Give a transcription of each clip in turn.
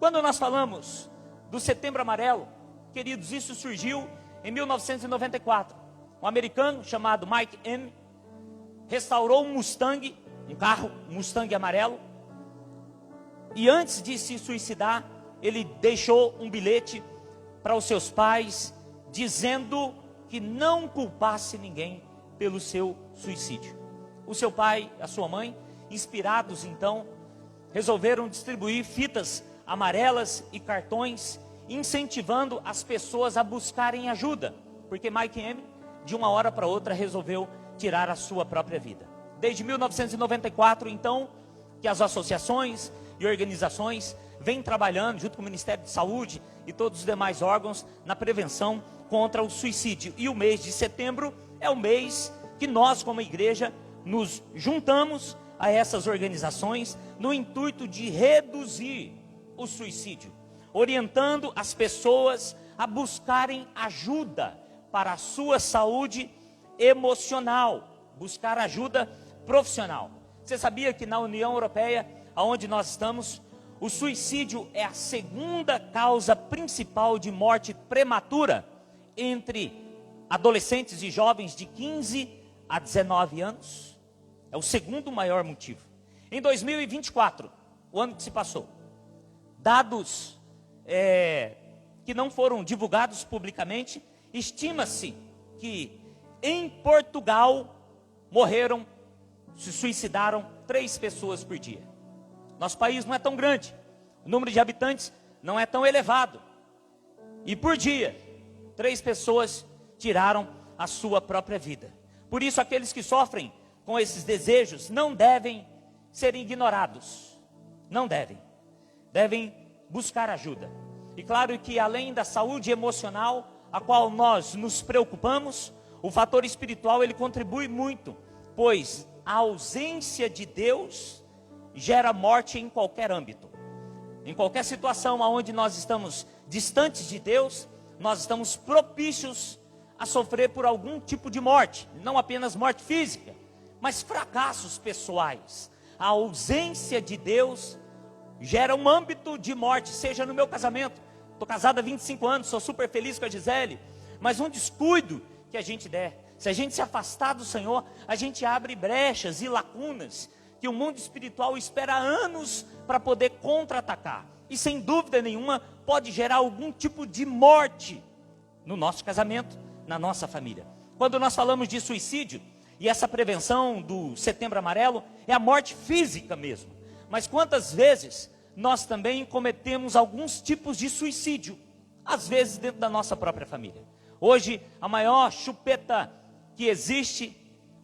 Quando nós falamos do Setembro Amarelo, queridos, isso surgiu em 1994. Um americano chamado Mike M. restaurou um Mustang, um carro, um Mustang amarelo. E antes de se suicidar, ele deixou um bilhete para os seus pais, dizendo que não culpasse ninguém pelo seu suicídio. O seu pai, a sua mãe, inspirados então, resolveram distribuir fitas amarelas e cartões, incentivando as pessoas a buscarem ajuda, porque Mike M, de uma hora para outra, resolveu tirar a sua própria vida. Desde 1994, então, que as associações e organizações vêm trabalhando, junto com o Ministério de Saúde e todos os demais órgãos, na prevenção contra o suicídio. E o mês de setembro é o mês que nós, como igreja, nos juntamos a essas organizações no intuito de reduzir o suicídio, orientando as pessoas a buscarem ajuda para a sua saúde emocional, buscar ajuda profissional. Você sabia que na União Europeia, onde nós estamos, o suicídio é a segunda causa principal de morte prematura entre adolescentes e jovens de 15 a 19 anos? É o segundo maior motivo. Em 2024, o ano que se passou, dados que não foram divulgados publicamente, estima-se que em Portugal morreram, se suicidaram 3 pessoas por dia. Nosso país não é tão grande, o número de habitantes não é tão elevado, e por dia 3 pessoas tiraram a sua própria vida. Por isso, aqueles que sofrem com esses desejos não devem ser ignorados, não devem buscar ajuda. E claro que além da saúde emocional, a qual nós nos preocupamos, o fator espiritual ele contribui muito, pois a ausência de Deus gera morte em qualquer âmbito. Em qualquer situação onde nós estamos distantes de Deus, nós estamos propícios a sofrer por algum tipo de morte, não apenas morte física, mas fracassos pessoais. A ausência de Deus gera um âmbito de morte, seja no meu casamento. Estou casado há 25 anos, sou super feliz com a Gisele, mas um descuido que a gente der, se a gente se afastar do Senhor, a gente abre brechas e lacunas que o mundo espiritual espera anos para poder contra-atacar. E sem dúvida nenhuma pode gerar algum tipo de morte no nosso casamento, na nossa família. Quando nós falamos de suicídio, e essa prevenção do Setembro Amarelo, é a morte física mesmo. Mas quantas vezes nós também cometemos alguns tipos de suicídio, às vezes dentro da nossa própria família. Hoje, a maior chupeta que existe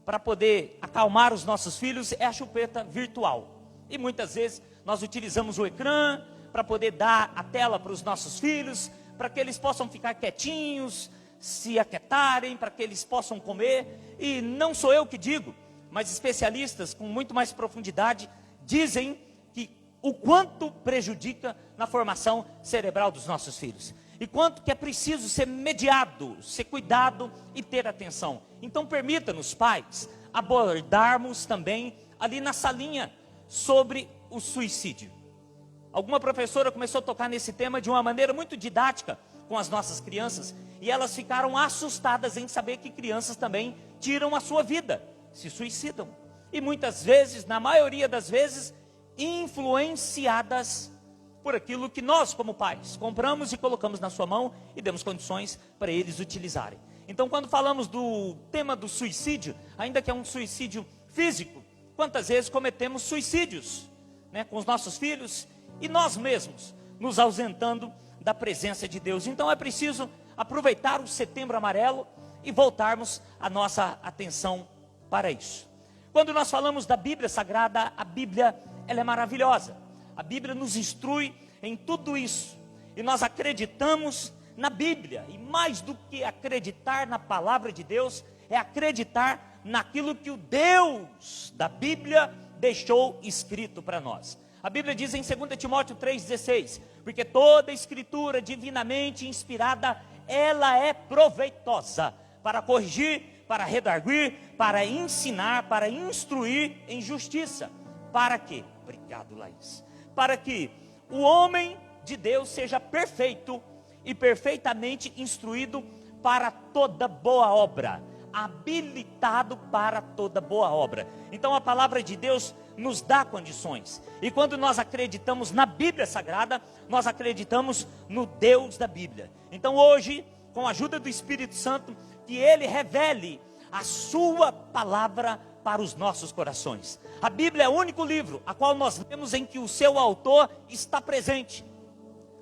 para poder acalmar os nossos filhos é a chupeta virtual. E muitas vezes nós utilizamos o ecrã para poder dar a tela para os nossos filhos, para que eles possam ficar quietinhos, se aquietarem, para que eles possam comer. E não sou eu que digo, mas especialistas com muito mais profundidade dizem que o quanto prejudica na formação cerebral dos nossos filhos. E quanto que é preciso ser mediado, ser cuidado e ter atenção. Então permita-nos, pais, abordarmos também ali na salinha sobre o suicídio. Alguma professora começou a tocar nesse tema de uma maneira muito didática com as nossas crianças, e elas ficaram assustadas em saber que crianças também tiram a sua vida, se suicidam. E muitas vezes, na maioria das vezes, influenciadas por aquilo que nós, como pais, compramos e colocamos na sua mão e demos condições para eles utilizarem. Então, quando falamos do tema do suicídio, ainda que é um suicídio físico, quantas vezes cometemos suicídios, com os nossos filhos e nós mesmos, nos ausentando da presença de Deus. Então é preciso aproveitar o Setembro Amarelo e voltarmos a nossa atenção para isso. Quando nós falamos da Bíblia Sagrada, a Bíblia ela é maravilhosa. A Bíblia nos instrui em tudo isso. E nós acreditamos na Bíblia. E mais do que acreditar na palavra de Deus, é acreditar naquilo que o Deus da Bíblia deixou escrito para nós. A Bíblia diz em 2 Timóteo 3,16, porque toda escritura divinamente inspirada, ela é proveitosa para corrigir, para redarguir, para ensinar, para instruir em justiça. Para quê? Obrigado, Laís. Para que o homem de Deus seja perfeito e perfeitamente instruído para toda boa obra, habilitado para toda boa obra. Então a palavra de Deus nos dá condições, e quando nós acreditamos na Bíblia Sagrada, nós acreditamos no Deus da Bíblia. Então hoje, com a ajuda do Espírito Santo, que Ele revele a sua palavra para os nossos corações. A Bíblia é o único livro a qual nós lemos em que o seu autor está presente.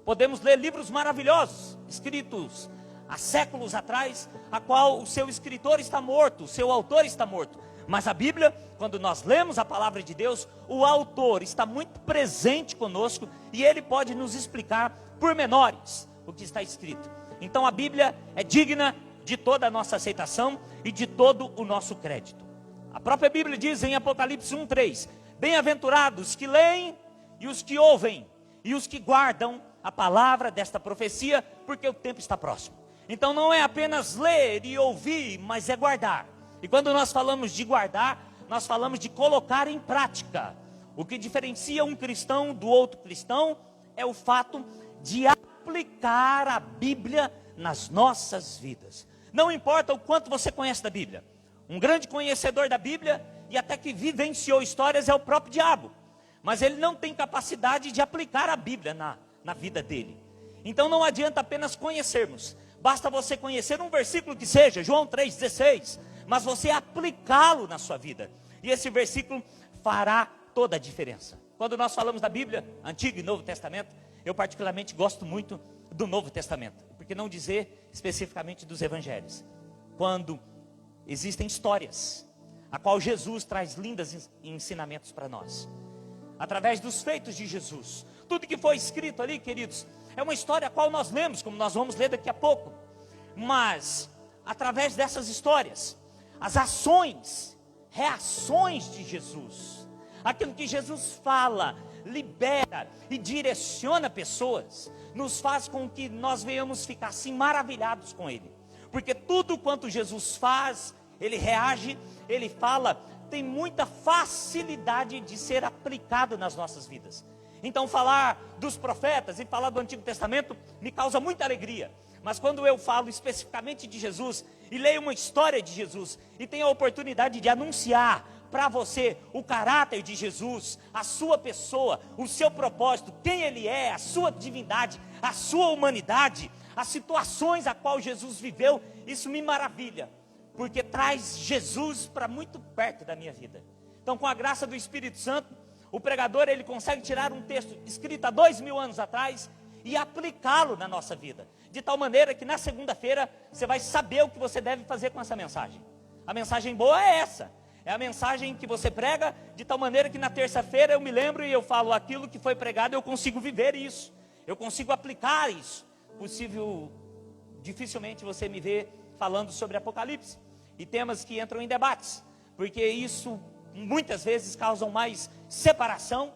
Podemos ler livros maravilhosos, escritos há séculos atrás, a qual o seu escritor está morto, o seu autor está morto. Mas a Bíblia, quando nós lemos a palavra de Deus, o autor está muito presente conosco e ele pode nos explicar pormenores o que está escrito. Então a Bíblia é digna de toda a nossa aceitação e de todo o nosso crédito. A própria Bíblia diz em Apocalipse 1:3: bem-aventurados que leem e os que ouvem e os que guardam a palavra desta profecia, porque o tempo está próximo. Então não é apenas ler e ouvir, mas é guardar. E quando nós falamos de guardar, nós falamos de colocar em prática. O que diferencia um cristão do outro cristão é o fato de aplicar a Bíblia nas nossas vidas. Não importa o quanto você conhece da Bíblia. Um grande conhecedor da Bíblia e até que vivenciou histórias é o próprio diabo. Mas ele não tem capacidade de aplicar a Bíblia na vida dele. Então não adianta apenas conhecermos. Basta você conhecer um versículo que seja, João 3,16, mas você aplicá-lo na sua vida. E esse versículo fará toda a diferença. Quando nós falamos da Bíblia, Antigo e Novo Testamento, eu particularmente gosto muito do Novo Testamento. Por que não dizer especificamente dos Evangelhos? Quando existem histórias, a qual Jesus traz lindos ensinamentos para nós. Através dos feitos de Jesus. Tudo que foi escrito ali, queridos, é uma história a qual nós lemos, como nós vamos ler daqui a pouco. Mas, através dessas histórias, as ações, reações de Jesus, aquilo que Jesus fala, libera e direciona pessoas, nos faz com que nós venhamos ficar assim maravilhados com Ele. Porque tudo quanto Jesus faz, Ele reage, Ele fala, tem muita facilidade de ser aplicado nas nossas vidas. Então falar dos profetas e falar do Antigo Testamento me causa muita alegria. Mas quando eu falo especificamente de Jesus e leio uma história de Jesus e tenho a oportunidade de anunciar para você o caráter de Jesus, a sua pessoa, o seu propósito, quem Ele é, a sua divindade, a sua humanidade, as situações a qual Jesus viveu, isso me maravilha, porque traz Jesus para muito perto da minha vida. Então, com a graça do Espírito Santo, o pregador, ele consegue tirar um texto escrito há 2000 anos atrás e aplicá-lo na nossa vida, de tal maneira que na segunda-feira você vai saber o que você deve fazer com essa mensagem. A mensagem boa é essa, é a mensagem que você prega, de tal maneira que na terça-feira eu me lembro e eu falo aquilo que foi pregado, eu consigo viver isso, eu consigo aplicar isso. Dificilmente você me vê falando sobre Apocalipse e temas que entram em debates, porque isso muitas vezes causam mais separação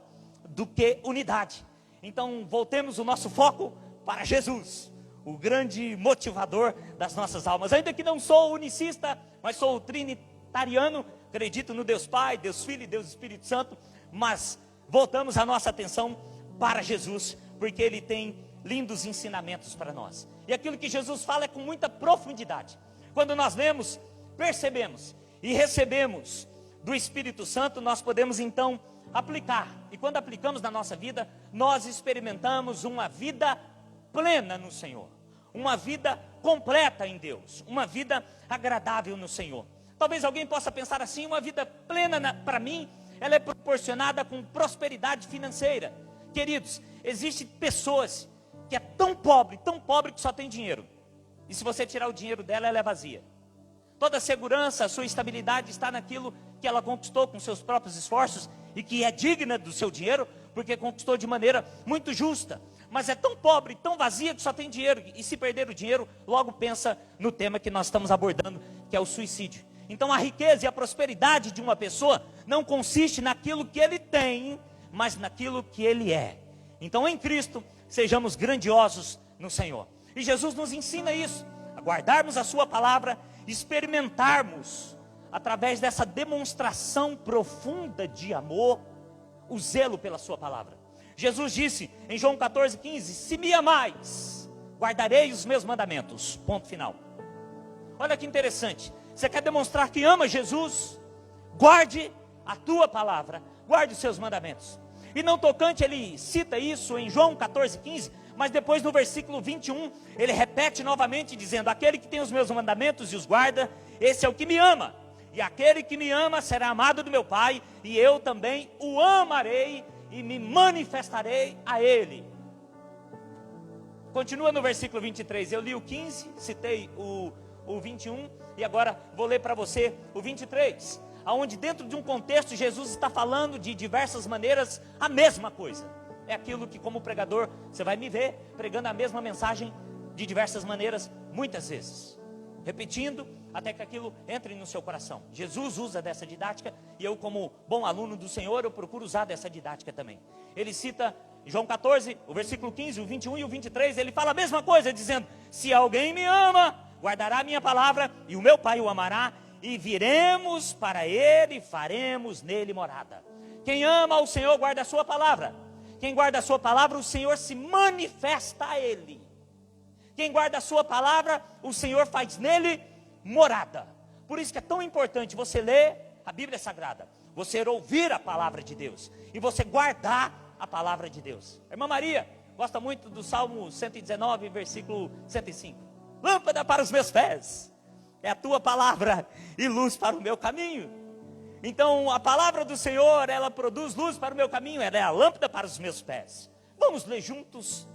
do que unidade. Então voltemos o nosso foco para Jesus, o grande motivador das nossas almas. Ainda que não sou unicista, mas sou trinitariano, acredito no Deus Pai, Deus Filho e Deus Espírito Santo, mas voltamos a nossa atenção para Jesus, porque Ele tem lindos ensinamentos para nós. E aquilo que Jesus fala é com muita profundidade. Quando nós lemos, percebemos e recebemos do Espírito Santo, nós podemos então aplicar. E quando aplicamos na nossa vida, nós experimentamos uma vida plena no Senhor, uma vida completa em Deus, uma vida agradável no Senhor. Talvez alguém possa pensar assim: uma vida plena para mim, ela é proporcionada com prosperidade financeira. Queridos, existem pessoas que é tão pobre que só tem dinheiro, e se você tirar o dinheiro dela, ela é vazia. Toda a segurança, a sua estabilidade está naquilo que ela conquistou com seus próprios esforços e que é digna do seu dinheiro, porque conquistou de maneira muito justa. Mas é tão pobre, tão vazia que só tem dinheiro, e se perder o dinheiro, logo pensa no tema que nós estamos abordando, que é o suicídio. Então a riqueza e a prosperidade de uma pessoa não consiste naquilo que ele tem, mas naquilo que ele é. Então em Cristo, sejamos grandiosos no Senhor. E Jesus nos ensina isso, a guardarmos a sua palavra, experimentarmos, através dessa demonstração profunda de amor, o zelo pela sua palavra. Jesus disse em João 14,15: se me amais, guardarei os meus mandamentos. Ponto final. Olha que interessante. Você quer demonstrar que ama Jesus? Guarde a tua palavra, guarde os seus mandamentos. E não tocante, ele cita isso em João 14,15, mas depois no versículo 21, ele repete novamente dizendo: aquele que tem os meus mandamentos e os guarda, esse é o que me ama. E aquele que me ama será amado do meu Pai, e eu também o amarei e me manifestarei a ele. Continua no versículo 23, eu li o 15, citei o 21, e agora vou ler para você o 23, onde dentro de um contexto Jesus está falando de diversas maneiras a mesma coisa. É aquilo que como pregador você vai me ver pregando a mesma mensagem de diversas maneiras, muitas vezes, repetindo até que aquilo entre no seu coração. Jesus usa dessa didática e eu, como bom aluno do Senhor, eu procuro usar dessa didática também. Ele cita João 14, o versículo 15, o 21 e o 23, ele fala a mesma coisa, dizendo: se alguém me ama, guardará a minha palavra, e o meu Pai o amará, e viremos para ele e faremos nele morada. Quem ama o Senhor guarda a sua palavra. Quem guarda a sua palavra, o Senhor se manifesta a ele. Quem guarda a sua palavra, o Senhor faz nele morada. Por isso que é tão importante você ler a Bíblia Sagrada, você ouvir a palavra de Deus e você guardar a palavra de Deus. A irmã Maria gosta muito do Salmo 119, versículo 105. Lâmpada para os meus pés é a tua palavra e luz para o meu caminho. Então a palavra do Senhor, ela produz luz para o meu caminho, ela é a lâmpada para os meus pés. Vamos ler juntos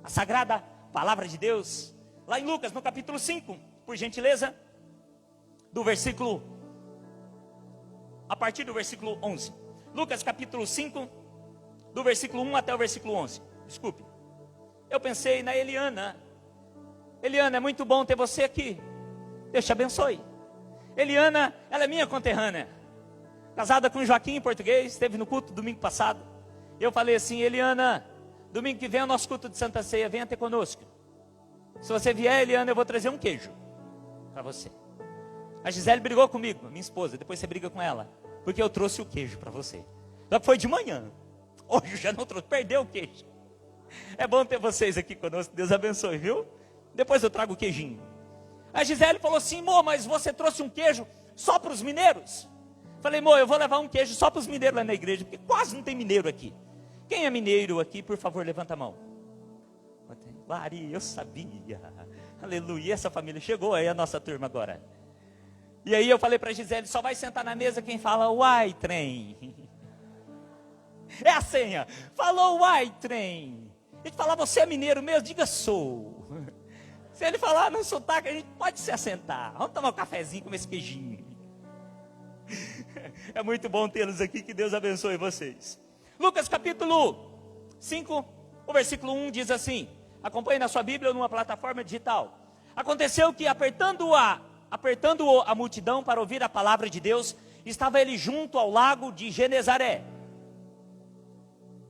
a sagrada palavra de Deus, lá em Lucas, no capítulo 5, por gentileza, a partir do versículo 11. Lucas capítulo 5, do versículo 1 até o versículo 11. Desculpe, eu pensei na Eliana. Eliana, é muito bom ter você aqui, Deus te abençoe. Eliana, ela é minha conterrânea, casada com Joaquim em português, esteve no culto domingo passado. Eu falei assim: Eliana, domingo que vem é o nosso culto de Santa Ceia, venha ter conosco. Se você vier, Eliana, eu vou trazer um queijo para você. A Gisele brigou comigo, minha esposa, depois você briga com ela, porque eu trouxe o queijo para você. Só que foi de manhã, hoje eu já não trouxe, perdeu o queijo. É bom ter vocês aqui conosco, Deus abençoe, viu? Depois eu trago o queijinho. A Gisele falou assim: amor, mas você trouxe um queijo só para os mineiros? Falei: amor, eu vou levar um queijo só para os mineiros lá na igreja, porque quase não tem mineiro aqui. Quem é mineiro aqui, por favor, levanta a mão. Maria, eu sabia. Aleluia, essa família chegou aí, a nossa turma agora. E aí eu falei para a Gisele: só vai sentar na mesa quem fala uai, trem. É a senha. Falou uai, trem. A gente fala: você é mineiro mesmo? Diga: sou. Se ele falar no sotaque, a gente pode se assentar. Vamos tomar um cafezinho com esse queijinho. É muito bom tê-los aqui, que Deus abençoe vocês. Lucas capítulo 5, o versículo 1 diz assim, acompanhe na sua Bíblia ou numa plataforma digital. Aconteceu que apertando a multidão para ouvir a palavra de Deus, estava ele junto ao lago de Genezaré.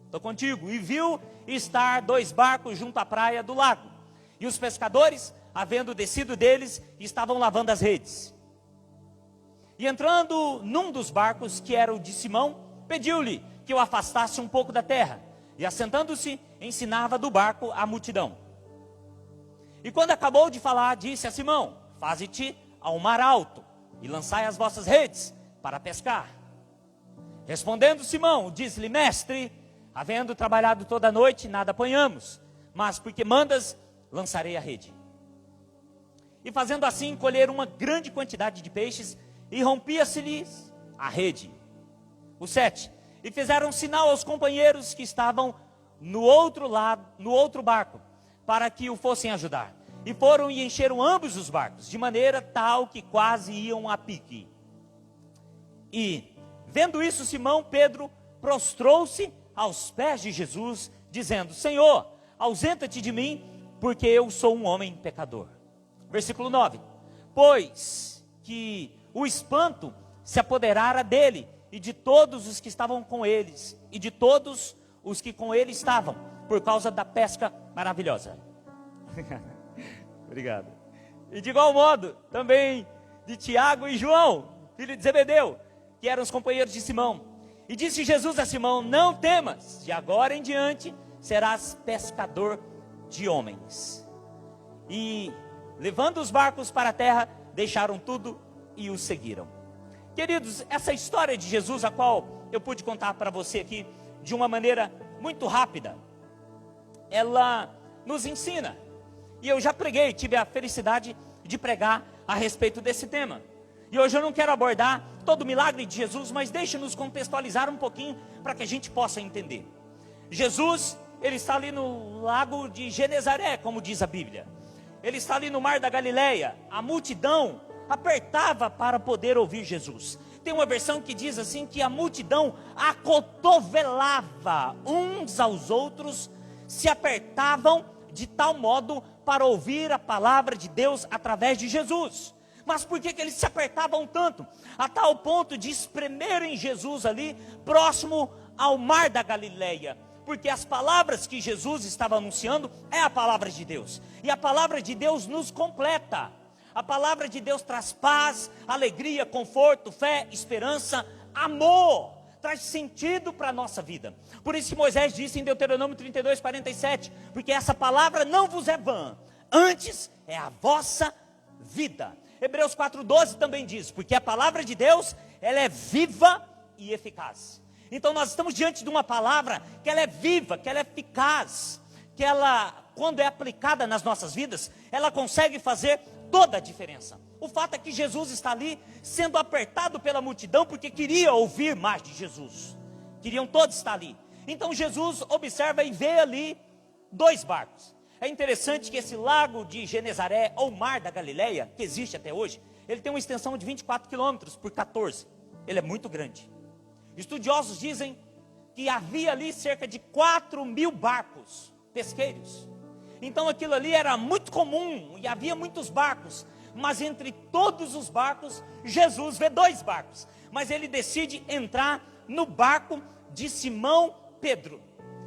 Estou contigo. E viu estar 2 barcos junto à praia do lago. E os pescadores, havendo descido deles, estavam lavando as redes. E entrando num dos barcos, que era o de Simão, pediu-lhe que o afastasse um pouco da terra. E assentando-se, ensinava do barco a multidão. E quando acabou de falar, disse a Simão: faze-te ao mar alto, e lançai as vossas redes para pescar. Respondendo Simão, disse-lhe: mestre, havendo trabalhado toda a noite, nada apanhamos, mas porque mandas, lançarei a rede. E fazendo assim, colheram uma grande quantidade de peixes, e rompia-se-lhes a rede. O 7. E fizeram sinal aos companheiros que estavam no outro lado, no outro barco, para que o fossem ajudar. E foram e encheram ambos os barcos, de maneira tal que quase iam a pique. E, vendo isso, Simão Pedro prostrou-se aos pés de Jesus, dizendo: Senhor, ausenta-te de mim, porque eu sou um homem pecador. Versículo 9. Pois que o espanto se apoderara dele, e de todos os que estavam com eles, e de todos os que com ele estavam, por causa da pesca maravilhosa. Obrigado. E de igual modo, também de Tiago e João, filho de Zebedeu, que eram os companheiros de Simão. E disse Jesus a Simão: não temas, de agora em diante serás pescador de homens. E levando os barcos para a terra, deixaram tudo e o seguiram. Queridos, essa história de Jesus, a qual eu pude contar para você aqui de uma maneira muito rápida, ela nos ensina. E eu já preguei, tive a felicidade de pregar a respeito desse tema. E hoje eu não quero abordar todo o milagre de Jesus, mas deixe-nos contextualizar um pouquinho para que a gente possa entender. Jesus, ele está ali no lago de Genezaré, como diz a Bíblia. Ele está ali no mar da Galileia. A multidão apertava para poder ouvir Jesus. Tem uma versão que diz assim, que a multidão acotovelava uns aos outros, se apertavam de tal modo para ouvir a palavra de Deus através de Jesus. Mas por que eles se apertavam tanto? A tal ponto de espremerem Jesus ali, próximo ao mar da Galileia. Porque as palavras que Jesus estava anunciando é a palavra de Deus. E a palavra de Deus nos completa. A palavra de Deus traz paz, alegria, conforto, fé, esperança, amor. Traz sentido para a nossa vida. Por isso que Moisés disse em Deuteronômio 32, 47, porque essa palavra não vos é vã, antes é a vossa vida. Hebreus 4,12 também diz, porque a palavra de Deus, ela é viva e eficaz. Então nós estamos diante de uma palavra que ela é viva, que ela é eficaz, que ela, quando é aplicada nas nossas vidas, ela consegue fazer toda a diferença. O fato é que Jesus está ali sendo apertado pela multidão porque queria ouvir mais de Jesus. Queriam todos estar ali. Então Jesus observa e vê ali 2 barcos. É interessante que esse lago de Genezaré, ou mar da Galileia, que existe até hoje, ele tem uma extensão de 24 quilômetros por 14. Ele é muito grande. Estudiosos dizem que havia ali cerca de 4.000 barcos pesqueiros. Então aquilo ali era muito comum e havia muitos barcos. Mas entre todos os barcos, Jesus vê 2 barcos. Mas ele decide entrar no barco de Simão Pedro.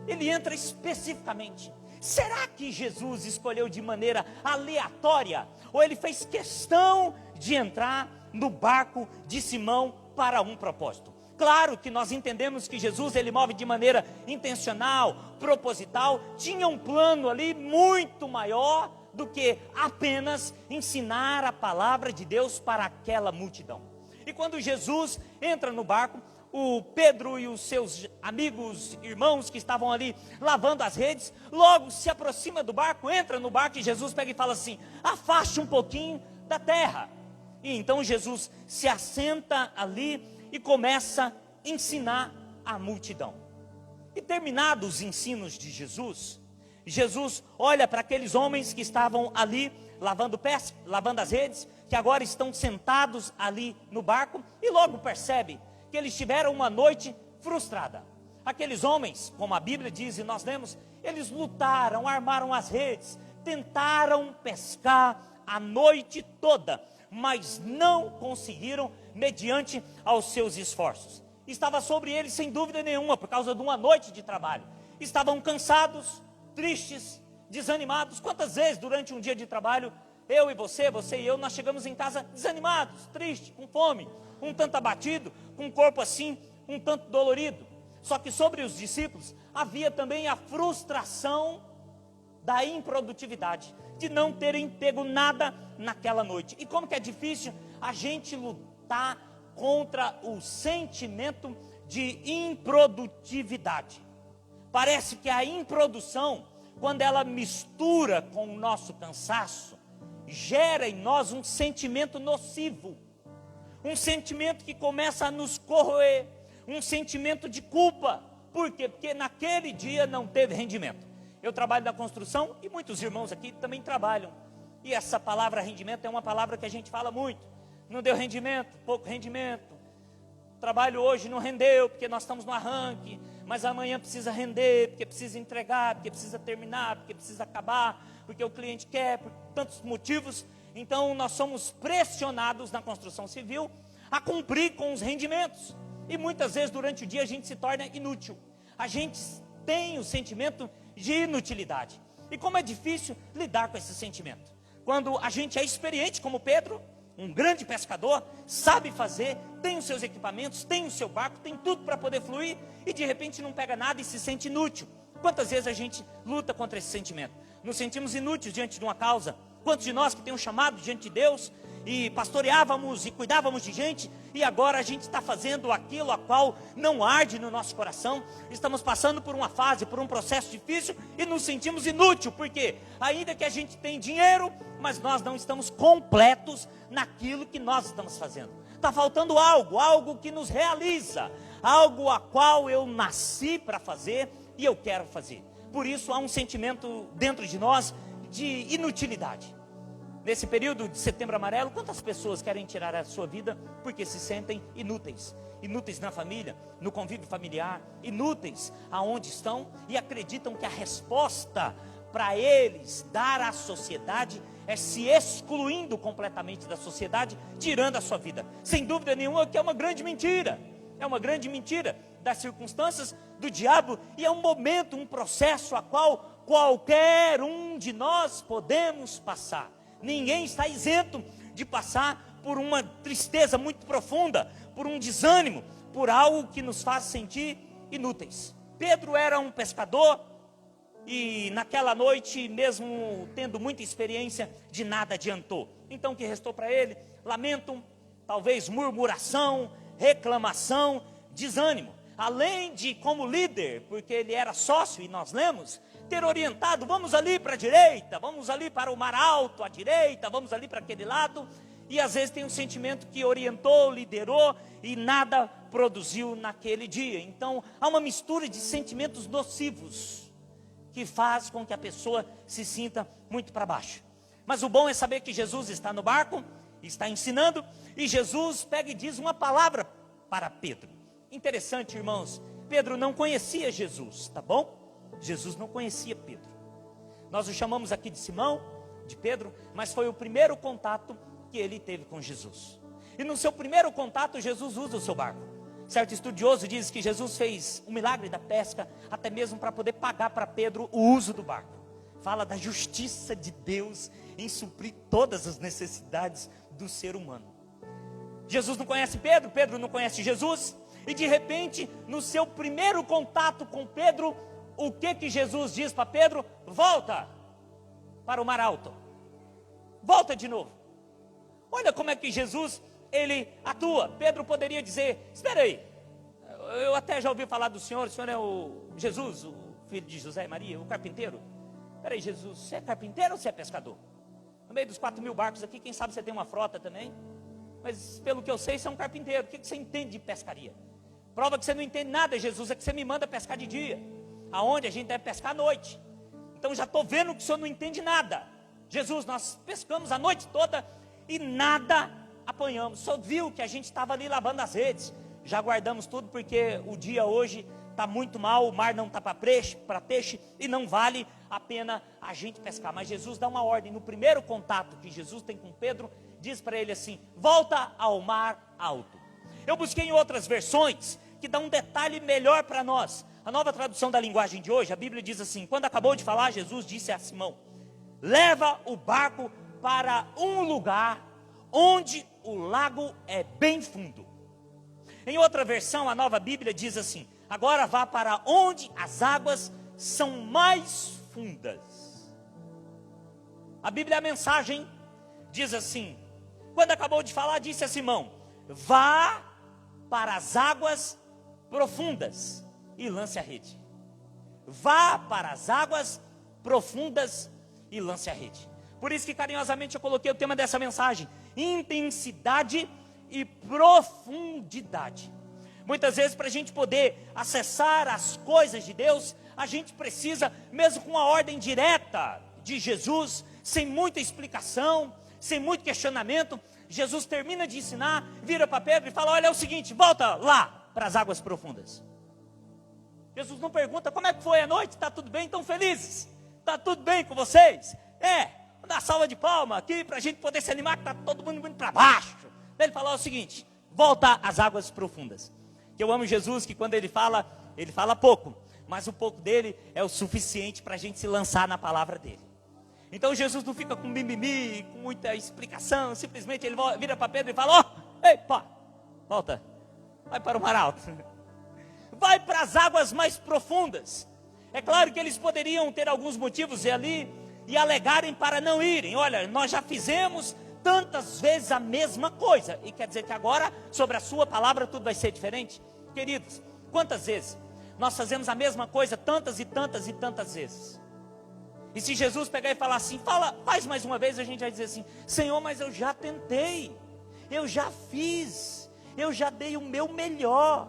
Ele entra especificamente. Será que Jesus escolheu de maneira aleatória? Ou ele fez questão de entrar no barco de Simão para um propósito? Claro que nós entendemos que Jesus, ele move de maneira intencional, proposital. Tinha um plano ali muito maior do que apenas ensinar a palavra de Deus para aquela multidão. E quando Jesus entra no barco, o Pedro e os seus amigos, irmãos que estavam ali lavando as redes, logo se aproxima do barco, entra no barco e Jesus pega e fala assim: afaste um pouquinho da terra. E então Jesus se assenta ali e começa a ensinar a multidão. E terminados os ensinos de Jesus, Jesus olha para aqueles homens que estavam ali lavando pés, lavando as redes, que agora estão sentados ali no barco, e logo percebe que eles tiveram uma noite frustrada. Aqueles homens, como a Bíblia diz e nós lemos, eles lutaram, armaram as redes, tentaram pescar a noite toda, mas não conseguiram mediante aos seus esforços. Estava sobre eles sem dúvida nenhuma, por causa de uma noite de trabalho. Estavam cansados, tristes, desanimados. Quantas vezes durante um dia de trabalho, eu e você e eu, nós chegamos em casa desanimados, tristes, com fome, um tanto abatido, com um corpo assim, um tanto dolorido. Só que sobre os discípulos havia também a frustração da improdutividade, de não terem pego nada naquela noite. E como que é difícil a gente lutar contra o sentimento de improdutividade. Parece que a improdução, quando ela mistura com o nosso cansaço, gera em nós um sentimento nocivo, um sentimento que começa a nos corroer, um sentimento de culpa. Por quê? Porque naquele dia não teve rendimento. Eu trabalho na construção e muitos irmãos aqui também trabalham. E essa palavra rendimento é uma palavra que a gente fala muito. Não deu rendimento, pouco rendimento. O trabalho hoje não rendeu porque nós estamos no arranque, mas amanhã precisa render, porque precisa entregar, porque precisa terminar, porque precisa acabar, porque o cliente quer, por tantos motivos. Então nós somos pressionados na construção civil a cumprir com os rendimentos. E muitas vezes durante o dia a gente se torna inútil. A gente tem o sentimento de inutilidade. E como é difícil lidar com esse sentimento. Quando a gente é experiente como Pedro, um grande pescador, sabe fazer, tem os seus equipamentos, tem o seu barco, tem tudo para poder fluir, e de repente não pega nada e se sente inútil. Quantas vezes a gente luta contra esse sentimento? Nos sentimos inúteis diante de uma causa. Quantos de nós que tem um chamado diante de Deus, e pastoreávamos e cuidávamos de gente, e agora a gente está fazendo aquilo a qual não arde no nosso coração, estamos passando por uma fase, por um processo difícil, e nos sentimos inútil, porque ainda que a gente tem dinheiro, mas nós não estamos completos naquilo que nós estamos fazendo. Está faltando algo que nos realiza, algo a qual eu nasci para fazer, e eu quero fazer. Por isso há um sentimento dentro de nós de inutilidade. Nesse período de Setembro Amarelo, quantas pessoas querem tirar a sua vida porque se sentem inúteis? Inúteis na família, no convívio familiar, inúteis aonde estão, e acreditam que a resposta para eles dar à sociedade é se excluindo completamente da sociedade, tirando a sua vida. Sem dúvida nenhuma que é uma grande mentira. É uma grande mentira das circunstâncias do diabo, e é um momento, um processo a qual qualquer um de nós podemos passar. Ninguém está isento de passar por uma tristeza muito profunda, por um desânimo, por algo que nos faz sentir inúteis. Pedro era um pescador, e naquela noite, mesmo tendo muita experiência, de nada adiantou. Então o que restou para ele? Lamento, talvez murmuração, reclamação, desânimo. Além de, como líder, porque ele era sócio, e nós lemos, ter orientado, vamos ali para a direita, vamos ali para o Mar Alto à direita, vamos ali para aquele lado, e às vezes tem um sentimento que orientou, liderou, e nada produziu naquele dia. Então há uma mistura de sentimentos nocivos, que faz com que a pessoa se sinta muito para baixo. Mas o bom é saber que Jesus está no barco, está ensinando, e Jesus pega e diz uma palavra para Pedro. Interessante, irmãos, Pedro não conhecia Jesus, tá bom? Jesus não conhecia Pedro. Nós o chamamos aqui de Simão, de Pedro, mas foi o primeiro contato que ele teve com Jesus. E no seu primeiro contato, Jesus usa o seu barco. Certo estudioso diz que Jesus fez o milagre da pesca, até mesmo para poder pagar para Pedro o uso do barco. Fala da justiça de Deus em suprir todas as necessidades do ser humano. Jesus não conhece Pedro, Pedro não conhece Jesus, e de repente, no seu primeiro contato com Pedro, o que Jesus diz para Pedro? Volta para o Mar Alto. Volta de novo. Olha como é que Jesus, ele atua. Pedro poderia dizer, espera aí, eu até já ouvi falar do senhor é o Jesus, o filho de José e Maria, o carpinteiro. Espera aí, Jesus, você é carpinteiro ou você é pescador? No meio dos 4.000 barcos aqui, quem sabe você tem uma frota também? Mas pelo que eu sei, você é um carpinteiro. O que você entende de pescaria? Prova que você não entende nada, Jesus, é que você me manda pescar de dia, aonde a gente deve pescar à noite. Então já estou vendo que o senhor não entende nada. Jesus, nós pescamos a noite toda e nada apanhamos. Só viu que a gente estava ali lavando as redes. Já guardamos tudo porque o dia hoje está muito mal, o mar não está para peixe e não vale a pena a gente pescar. Mas Jesus dá uma ordem. No primeiro contato que Jesus tem com Pedro, diz para ele assim, volta ao Mar Alto. Eu busquei em outras versões que dá um detalhe melhor para nós. A Nova Tradução da Linguagem de hoje, a Bíblia diz assim, quando acabou de falar, Jesus disse a Simão, leva o barco para um lugar onde o lago é bem fundo. Em outra versão, a Nova Bíblia diz assim, agora vá para onde as águas são mais fundas. A Bíblia, a mensagem, diz assim, quando acabou de falar, disse a Simão, vá para as águas profundas e lance a rede. Vá para as águas profundas e lance a rede. Por isso que carinhosamente eu coloquei o tema dessa mensagem, intensidade e profundidade. Muitas vezes para a gente poder acessar as coisas de Deus, a gente precisa, mesmo com a ordem direta de Jesus, sem muita explicação, sem muito questionamento, Jesus termina de ensinar, vira para Pedro e fala, olha, é o seguinte, volta lá para as águas profundas. Jesus não pergunta, como é que foi a noite? Está tudo bem? Estão felizes? Está tudo bem com vocês? Vou dar salva de palma aqui para a gente poder se animar, que está todo mundo muito para baixo. Daí ele fala o seguinte, volta às águas profundas. Que eu amo Jesus, que quando ele fala pouco, mas o pouco dele é o suficiente para a gente se lançar na palavra dele. Então Jesus não fica com mimimi, com muita explicação, simplesmente ele vira para Pedro e fala: ei, pá, volta, vai para o mar alto, vai para as águas mais profundas. É claro que eles poderiam ter alguns motivos ali e alegarem para não irem. Olha, nós já fizemos tantas vezes a mesma coisa, e quer dizer que agora sobre a sua palavra tudo vai ser diferente? Queridos, quantas vezes nós fazemos a mesma coisa tantas e tantas e tantas vezes? E se Jesus pegar e falar assim, faz mais uma vez, a gente vai dizer assim: Senhor, mas eu já tentei, eu já fiz, eu já dei o meu melhor,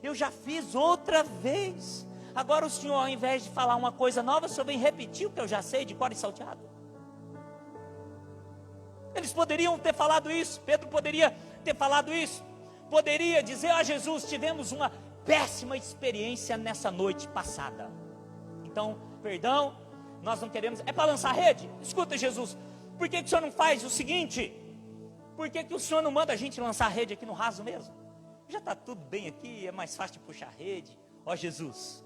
eu já fiz outra vez. Agora o Senhor, ao invés de falar uma coisa nova, o Senhor vem repetir o que eu já sei de cor e salteado. Eles poderiam ter falado isso, Pedro poderia ter falado isso, poderia dizer: Jesus, tivemos uma péssima experiência nessa noite passada, então, perdão, nós não queremos. É para lançar rede? Escuta, Jesus, por que o Senhor não faz o seguinte? Por que o Senhor não manda a gente lançar rede aqui no raso mesmo? Já está tudo bem aqui, é mais fácil de puxar rede. Jesus,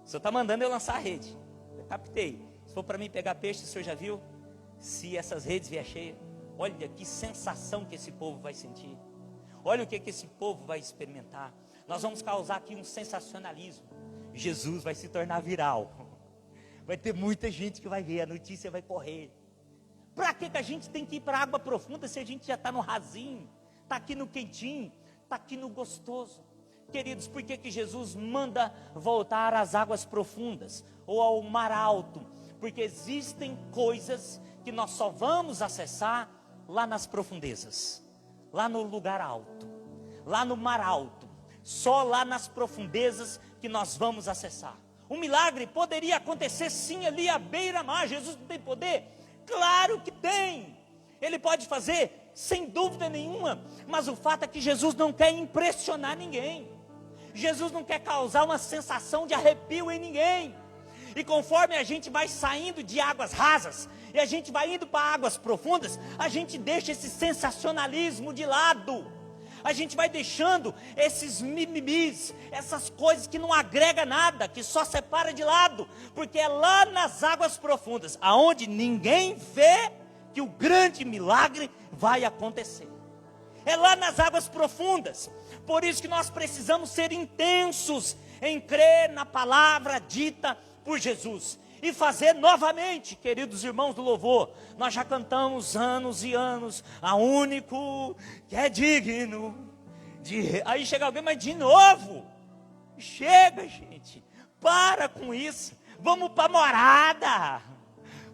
o Senhor está mandando eu lançar a rede, eu captei. Se for para mim pegar peixe, o Senhor já viu? Se essas redes vier cheias, olha que sensação que esse povo vai sentir, olha o que esse povo vai experimentar. Nós vamos causar aqui um sensacionalismo. Jesus vai se tornar viral, vai ter muita gente que vai ver, a notícia vai correr. Para que a gente tem que ir para a água profunda se a gente já está no rasinho, está aqui no quentinho, está aqui no gostoso? Queridos, por que Jesus manda voltar às águas profundas ou ao mar alto? Porque existem coisas que nós só vamos acessar lá nas profundezas, lá no lugar alto, lá no mar alto. Só lá nas profundezas que nós vamos acessar. Um milagre poderia acontecer sim ali à beira-mar. Jesus não tem poder? Claro que tem. Ele pode fazer, sem dúvida nenhuma. Mas o fato é que Jesus não quer impressionar ninguém. Jesus não quer causar uma sensação de arrepio em ninguém. E conforme a gente vai saindo de águas rasas e a gente vai indo para águas profundas, a gente deixa esse sensacionalismo de lado. A gente vai deixando esses mimimis, essas coisas que não agrega nada, que só separa de lado, porque é lá nas águas profundas, aonde ninguém vê, que o grande milagre vai acontecer. É lá nas águas profundas. Por isso que nós precisamos ser intensos em crer na palavra dita por Jesus. E fazer novamente, queridos irmãos do louvor. Nós já cantamos anos e anos, a único que é digno de... Aí chega alguém, mas de novo, chega, gente, para com isso, vamos para a morada,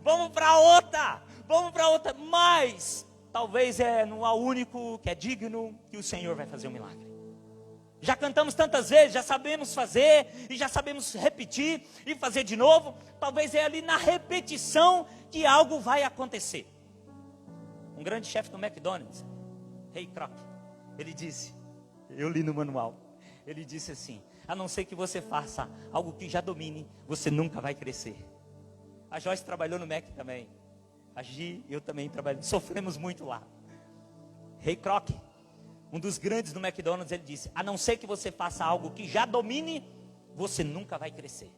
vamos para outra, mas talvez no a único que é digno que o Senhor vai fazer um milagre. Já cantamos tantas vezes, já sabemos fazer, e já sabemos repetir, e fazer de novo. Talvez é ali na repetição que algo vai acontecer. Um grande chefe do McDonald's, Ray Kroc, ele disse, eu li no manual, ele disse assim: a não ser que você faça algo que já domine, você nunca vai crescer. A Joyce trabalhou no Mac também, a Gi, eu também trabalhei, sofremos muito lá. Ray Kroc, um dos grandes do McDonald's, ele disse: a não ser que você faça algo que já domine, você nunca vai crescer.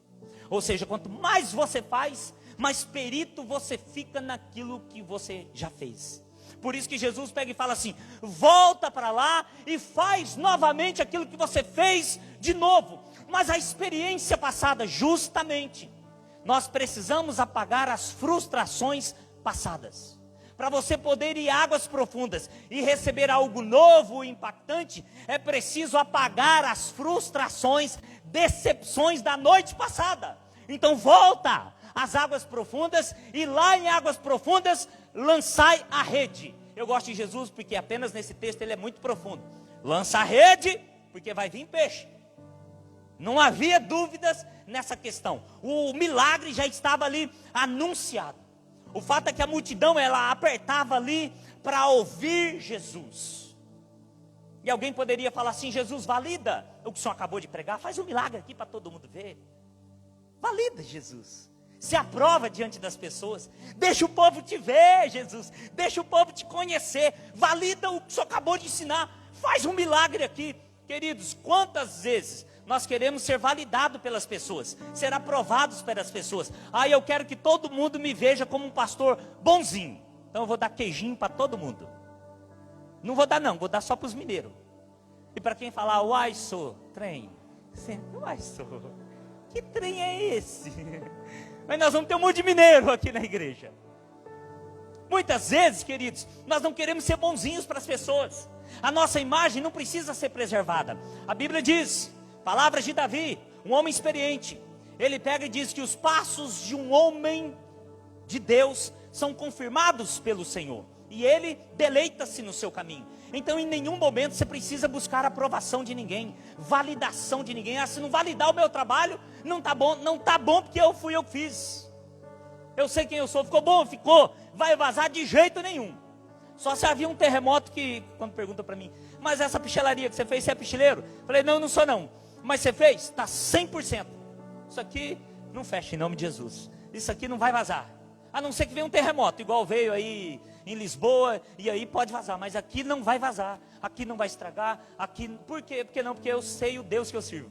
Ou seja, quanto mais você faz, mais perito você fica naquilo que você já fez. Por isso que Jesus pega e fala assim: volta para lá e faz novamente aquilo que você fez de novo. Mas a experiência passada, justamente, nós precisamos apagar as frustrações passadas. Para você poder ir a águas profundas e receber algo novo e impactante, é preciso apagar as frustrações, decepções da noite passada. Então volta às águas profundas e lá em águas profundas lançai a rede. Eu gosto de Jesus porque apenas nesse texto ele é muito profundo. Lança a rede porque vai vir peixe. Não havia dúvidas nessa questão. O milagre já estava ali anunciado. O fato é que a multidão, ela apertava ali para ouvir Jesus. E alguém poderia falar assim: Jesus, valida o que o Senhor acabou de pregar, faz um milagre aqui para todo mundo ver. Valida, Jesus. Se aprova diante das pessoas. Deixa o povo te ver, Jesus. Deixa o povo te conhecer. Valida o que o Senhor acabou de ensinar. Faz um milagre aqui. Queridos, quantas vezes nós queremos ser validados pelas pessoas, ser aprovados pelas pessoas. Eu quero que todo mundo me veja como um pastor bonzinho. Então eu vou dar queijinho para todo mundo. Não vou dar não, vou dar só para os mineiros. E para quem falar, uai, sou, trem. Uai, sou, que trem é esse? Mas nós vamos ter um monte de mineiro aqui na igreja. Muitas vezes, queridos, nós não queremos ser bonzinhos para as pessoas. A nossa imagem não precisa ser preservada. A Bíblia diz, palavras de Davi, um homem experiente. Ele pega e diz que os passos de um homem de Deus são confirmados pelo Senhor. E ele deleita-se no seu caminho. Então em nenhum momento você precisa buscar a aprovação de ninguém, validação de ninguém. Se não validar o meu trabalho, não está bom porque eu que fiz. Eu sei quem eu sou, ficou bom? Ficou. Vai vazar de jeito nenhum. Só se havia um terremoto que, quando pergunta para mim, mas essa pichelaria que você fez, você é picheleiro? Falei, não sou não. Mas você fez? Está 100%. Isso aqui não fecha em nome de Jesus. Isso aqui não vai vazar. A não ser que venha um terremoto, igual veio aí em Lisboa, e aí pode vazar. Mas aqui não vai vazar, aqui não vai estragar, aqui... Por quê? Porque eu sei o Deus que eu sirvo.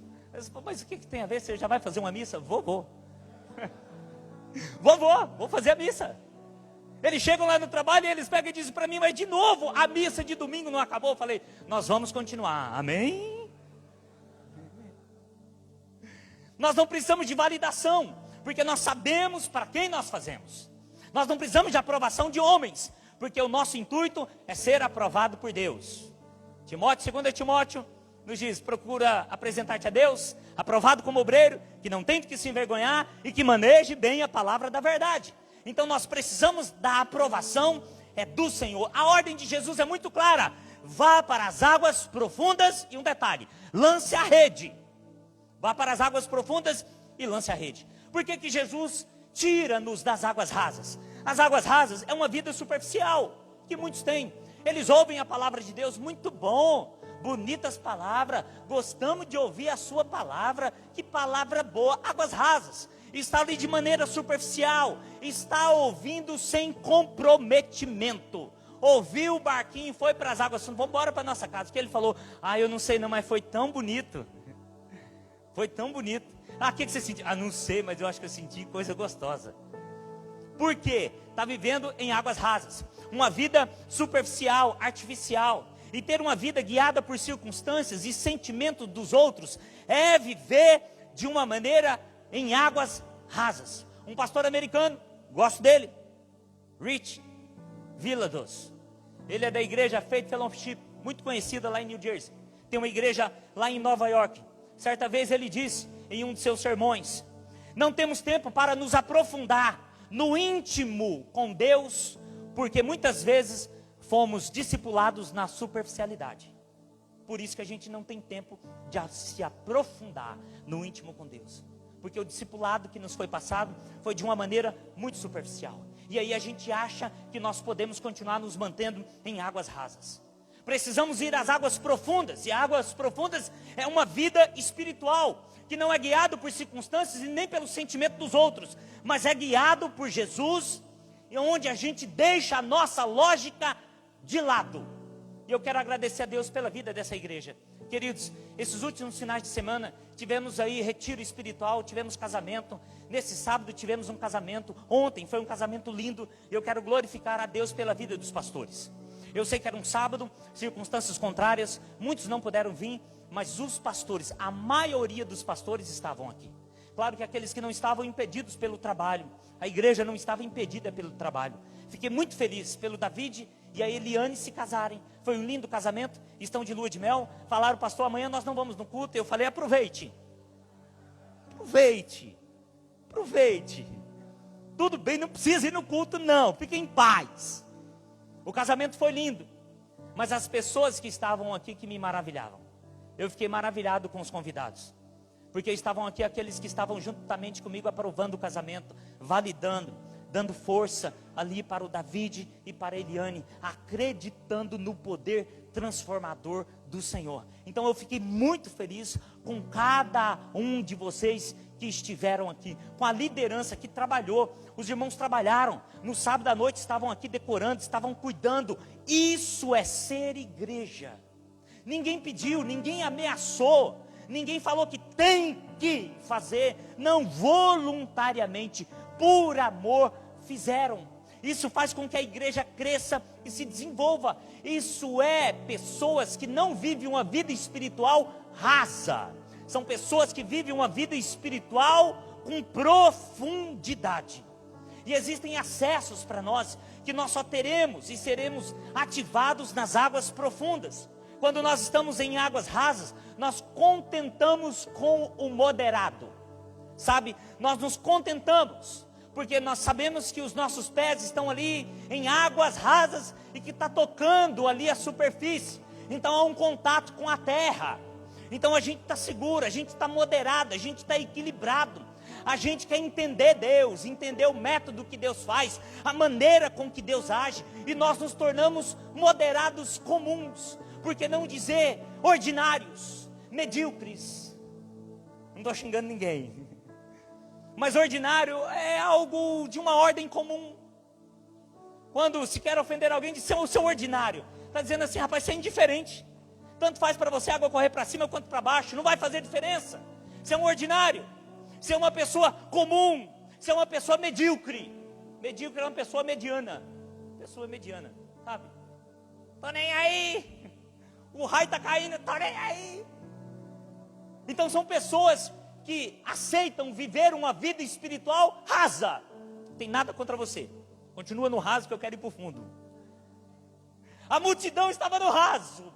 Mas o que tem a ver? Você já vai fazer uma missa? Vou. Vou fazer a missa. Eles chegam lá no trabalho e eles pegam e dizem para mim, mas de novo, a missa de domingo não acabou? Eu falei, nós vamos continuar, amém? Nós não precisamos de validação, porque nós sabemos para quem nós fazemos. Nós não precisamos de aprovação de homens, porque o nosso intuito é ser aprovado por Deus. 2 Timóteo nos diz, procura apresentar-te a Deus, aprovado como obreiro, que não tem de que se envergonhar e que maneje bem a palavra da verdade. Então nós precisamos da aprovação do Senhor. A ordem de Jesus é muito clara, vá para as águas profundas, e um detalhe, lance a rede. Vá para as águas profundas e lance a rede. Por que Jesus tira-nos das águas rasas? As águas rasas é uma vida superficial, que muitos têm. Eles ouvem a palavra de Deus, muito bom, bonitas palavras, gostamos de ouvir a sua palavra, que palavra boa. Águas rasas, está ali de maneira superficial, está ouvindo sem comprometimento. Ouviu o barquinho, foi para as águas, vamos embora para a nossa casa, porque ele falou, eu não sei não, mas foi tão bonito. Foi tão bonito. O que você sentiu? Não sei, mas eu acho que eu senti coisa gostosa. Por quê? Está vivendo em águas rasas. Uma vida superficial, artificial. E ter uma vida guiada por circunstâncias e sentimentos dos outros é viver de uma maneira em águas rasas. Um pastor americano, gosto dele, Rich Villodas. Ele é da igreja Faith Fellowship, muito conhecida lá em New Jersey. Tem uma igreja lá em Nova York. Certa vez ele disse em um de seus sermões, não temos tempo para nos aprofundar no íntimo com Deus, porque muitas vezes fomos discipulados na superficialidade. Por isso que a gente não tem tempo de se aprofundar no íntimo com Deus. Porque o discipulado que nos foi passado foi de uma maneira muito superficial. E aí a gente acha que nós podemos continuar nos mantendo em águas rasas. Precisamos ir às águas profundas, e águas profundas é uma vida espiritual, que não é guiado por circunstâncias e nem pelo sentimento dos outros, mas é guiado por Jesus, e onde a gente deixa a nossa lógica de lado. E eu quero agradecer a Deus pela vida dessa igreja. Queridos, esses últimos finais de semana, tivemos aí retiro espiritual, tivemos casamento. Nesse sábado tivemos um casamento, ontem foi um casamento lindo, e eu quero glorificar a Deus pela vida dos pastores. Eu sei que era um sábado, circunstâncias contrárias, muitos não puderam vir, mas os pastores, a maioria dos pastores estavam aqui. Claro que aqueles que não estavam impedidos pelo trabalho, a igreja não estava impedida pelo trabalho. Fiquei muito feliz pelo David e a Eliane se casarem. Foi um lindo casamento, estão de lua de mel. Falaram, pastor, amanhã nós não vamos no culto. Eu falei, aproveite. Tudo bem, não precisa ir no culto não, fique em paz. O casamento foi lindo, mas as pessoas que estavam aqui que me maravilhavam. Eu fiquei maravilhado com os convidados, porque estavam aqui aqueles que estavam juntamente comigo aprovando o casamento, validando, dando força ali para o David e para a Eliane, acreditando no poder transformador do Senhor. Então eu fiquei muito feliz com cada um de vocês que estiveram aqui, com a liderança que trabalhou. Os irmãos trabalharam, no sábado à noite estavam aqui decorando, estavam cuidando. Isso é ser igreja. Ninguém pediu, ninguém ameaçou, Ninguém falou que tem que fazer, não, voluntariamente, por amor, fizeram. Isso faz com que a igreja cresça e se desenvolva. Isso é pessoas que não vivem uma vida espiritual rasa. São pessoas que vivem uma vida espiritual com profundidade. E existem acessos para nós que nós só teremos e seremos ativados nas águas profundas. Quando nós estamos em águas rasas, nós contentamos com o moderado. Sabe, nós nos contentamos, porque nós sabemos que os nossos pés estão ali em águas rasas e que está tocando ali a superfície. Então há um contato com a terra. Então a gente está seguro, a gente está moderado, a gente está equilibrado. A gente quer entender Deus, entender o método que Deus faz, a maneira com que Deus age, e nós nos tornamos moderados comuns, por que não dizer ordinários, medíocres. Não estou xingando ninguém, mas ordinário é algo de uma ordem comum. Quando se quer ofender alguém, diz o seu ordinário, está dizendo assim, rapaz, você é indiferente, tanto faz para você a água correr para cima quanto para baixo, não vai fazer diferença, você é um ordinário. Você é uma pessoa comum, você é uma pessoa medíocre. Medíocre é uma pessoa mediana. Pessoa mediana, sabe? Tô nem aí. O raio está caindo, tô nem aí. Então são pessoas que aceitam viver uma vida espiritual rasa. Não tem nada contra você. Continua no raso que eu quero ir para o fundo. A multidão estava no raso,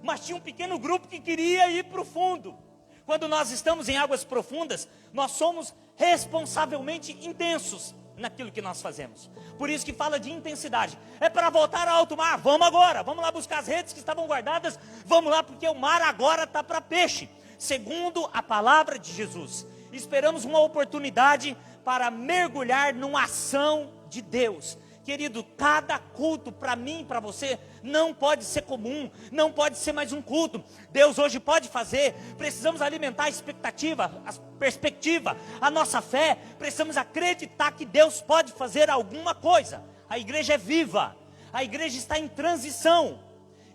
mas tinha um pequeno grupo que queria ir para o fundo. Quando nós estamos em águas profundas, nós somos responsavelmente intensos naquilo que nós fazemos. Por isso que fala de intensidade. É para voltar ao alto mar, vamos agora, vamos lá buscar as redes que estavam guardadas, vamos lá porque o mar agora está para peixe. Segundo a palavra de Jesus, esperamos uma oportunidade para mergulhar numa ação de Deus. Querido, cada culto para mim e para você não pode ser comum, não pode ser mais um culto. Deus hoje pode fazer, precisamos alimentar a expectativa, a perspectiva, a nossa fé, precisamos acreditar que Deus pode fazer alguma coisa. A igreja é viva, a igreja está em transição,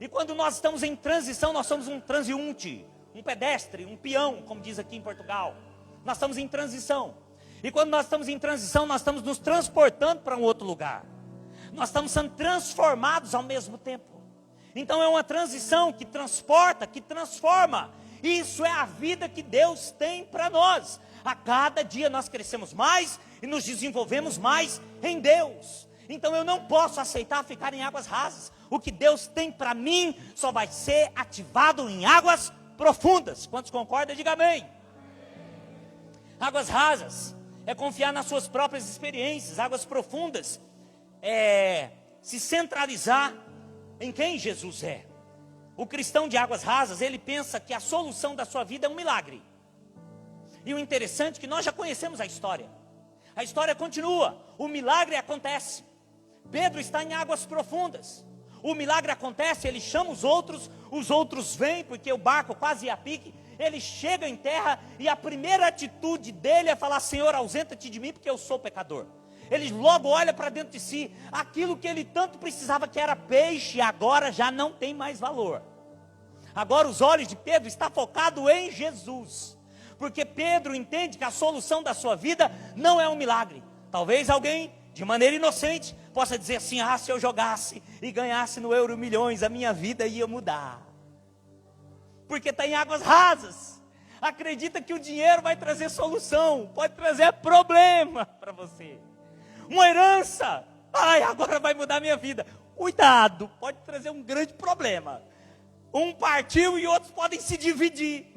e quando nós estamos em transição, nós somos um transeunte, um pedestre, um peão, como diz aqui em Portugal. Nós estamos em transição, e quando nós estamos em transição, nós estamos nos transportando para um outro lugar. Nós estamos sendo transformados ao mesmo tempo. Então é uma transição que transporta, que transforma. Isso é a vida que Deus tem para nós. A cada dia nós crescemos mais e nos desenvolvemos mais em Deus. Então eu não posso aceitar ficar em águas rasas. O que Deus tem para mim só vai ser ativado em águas profundas. Quantos concordam? Diga amém. Águas rasas é confiar nas suas próprias experiências. Águas profundas é se centralizar em quem Jesus é. O cristão de águas rasas, ele pensa que a solução da sua vida é um milagre. E o interessante é que nós já conhecemos a história. A história continua, o milagre acontece. Pedro está em águas profundas. O milagre acontece, ele chama os outros vêm, porque o barco quase ia a pique. Ele chega em terra e a primeira atitude dele é falar: Senhor, ausenta-te de mim porque eu sou pecador. Ele logo olha para dentro de si, aquilo que ele tanto precisava, que era peixe, agora já não tem mais valor. Agora os olhos de Pedro estão focados em Jesus, porque Pedro entende que a solução da sua vida não é um milagre. Talvez alguém, de maneira inocente, possa dizer assim: ah, se eu jogasse e ganhasse no Euro Milhões, a minha vida ia mudar. Porque está em águas rasas, acredita que o dinheiro vai trazer solução, pode trazer problema para você. Uma herança, ai, agora vai mudar minha vida. Cuidado, pode trazer um grande problema. Um partiu e outros podem se dividir.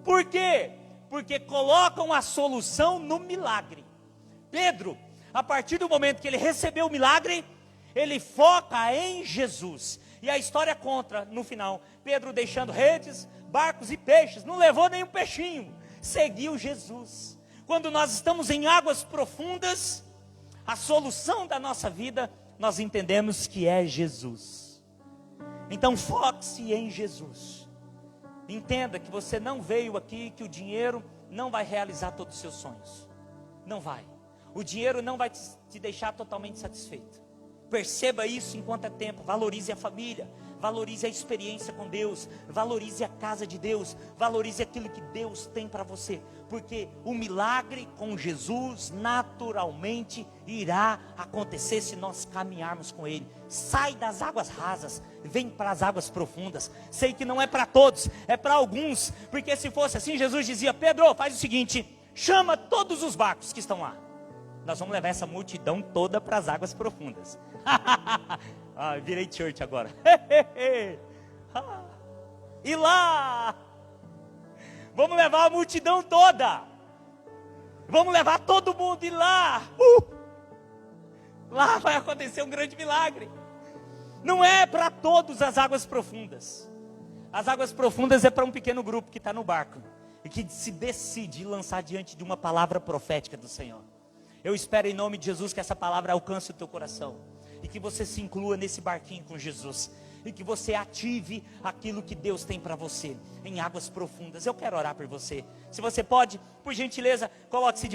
Por quê? Porque colocam a solução no milagre. Pedro, a partir do momento que ele recebeu o milagre, ele foca em Jesus. E a história conta, no final, Pedro deixando redes, barcos e peixes, não levou nenhum peixinho, seguiu Jesus. Quando nós estamos em águas profundas, a solução da nossa vida, nós entendemos que é Jesus. Então foque-se em Jesus. Entenda que você não veio aqui, que o dinheiro não vai realizar todos os seus sonhos. Não vai. O dinheiro não vai te deixar totalmente satisfeito. Perceba isso enquanto é tempo. Valorize a família. valorize a experiência com Deus, valorize a casa de Deus, valorize aquilo que Deus tem para você, porque o milagre com Jesus naturalmente irá acontecer se nós caminharmos com Ele. Sai das águas rasas, vem para as águas profundas. Sei que não é para todos, é para alguns, porque se fosse assim, Jesus dizia: Pedro, faz o seguinte, chama todos os barcos que estão lá, nós vamos levar essa multidão toda para as águas profundas. Virei church agora. E lá, vamos levar a multidão toda, vamos levar todo mundo, e lá vai acontecer um grande milagre. Não é para todos as águas profundas. As águas profundas é para um pequeno grupo que está no barco e que se decide lançar diante de uma palavra profética do Senhor. Eu espero em nome de Jesus que essa palavra alcance o teu coração e que você se inclua nesse barquinho com Jesus e que você ative aquilo que Deus tem para você em águas profundas. Eu quero orar por você. Se você pode, por gentileza, coloque-se de